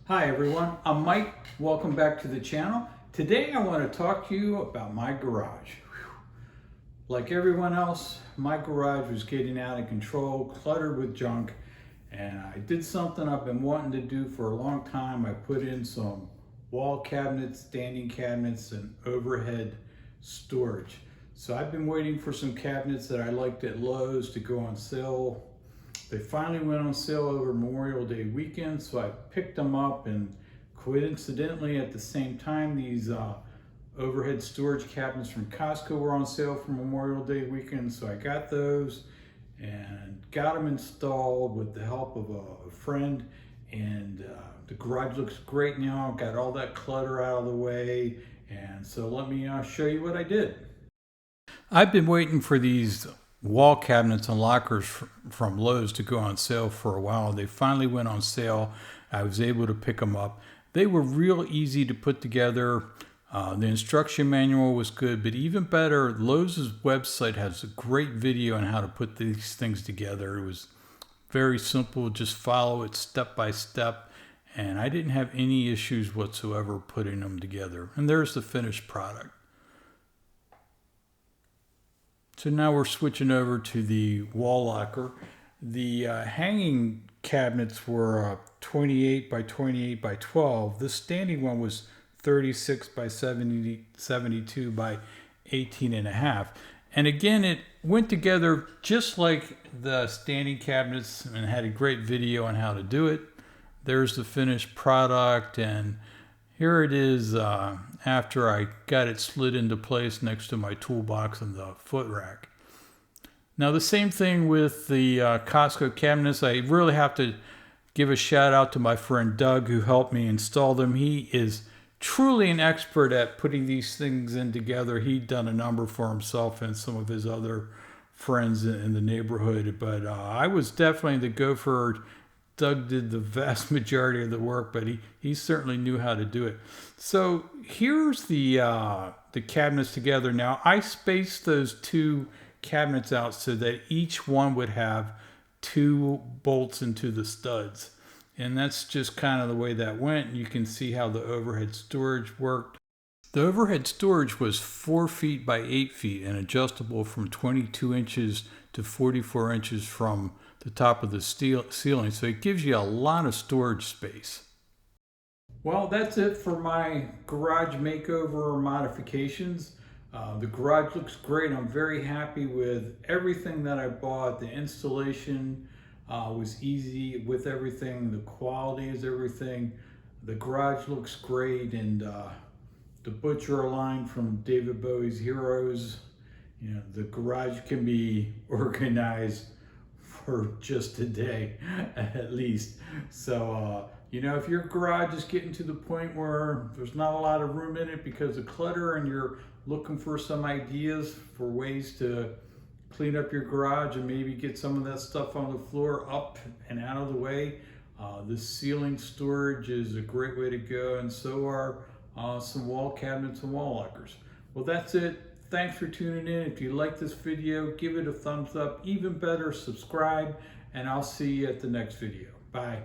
Hi everyone, I'm Mike. Welcome back to the channel. Today I want to talk to you about my garage. Like everyone else, my garage was getting out of control, cluttered with junk, and I did something I've been wanting to do for a long time. I put in some wall cabinets, standing cabinets, and overhead storage. So I've been waiting for some cabinets that I liked at Lowe's to go on sale. They finally went on sale over Memorial Day weekend, so I picked them up, and coincidentally at the same time these overhead storage cabinets from Costco were on sale for Memorial Day weekend, so I got those and got them installed with the help of a friend, and the garage looks great now. I've got all that clutter out of the way, and so let me show you what I did. I've been waiting for these wall cabinets and lockers from Lowe's to go on sale for a while. They finally went on sale. I was able to pick them up. They were real easy to put together. The instruction manual was good, but even better, Lowe's website has a great video on how to put these things together. It was very simple, just follow it step by step, and I didn't have any issues whatsoever putting them together. And there's the finished product. So now we're switching over to the wall locker. The hanging cabinets were 28 by 28 by 12. The standing one was 36 by 72 by 18 and a half. And again, it went together just like the standing cabinets and had a great video on how to do it. There's the finished product, and here it is after I got it slid into place next to my toolbox and the foot rack. Now the same thing with the Costco cabinets. I really have to give a shout out to my friend Doug who helped me install them. He is truly an expert at putting these things in together. He'd done a number for himself and some of his other friends in the neighborhood, but I was definitely the gopher. Doug did the vast majority of the work, but he certainly knew how to do it. So here's the cabinets together. Now I spaced those two cabinets out so that each one would have two bolts into the studs. And that's just kind of the way that went. You can see how the overhead storage worked. The overhead storage was 4 feet by 8 feet and adjustable from 22 inches to 44 inches from the top of the ceiling, so it gives you a lot of storage space. Well, that's it for my garage makeover or modifications. The garage looks great. I'm very happy with everything that I bought. The installation was easy with everything. The quality is everything. The garage looks great, and the butcher line from David Bowie's Heroes. You know, the garage can be organized for just a day at least. So you know, if your garage is getting to the point where there's not a lot of room in it because of clutter, and you're looking for some ideas for ways to clean up your garage and maybe get some of that stuff on the floor up and out of the way, the ceiling storage is a great way to go, and so are some wall cabinets and wall lockers. Well, that's it. Thanks for tuning in. If you like this video, give it a thumbs up. Even better, subscribe, and I'll see you at the next video. Bye.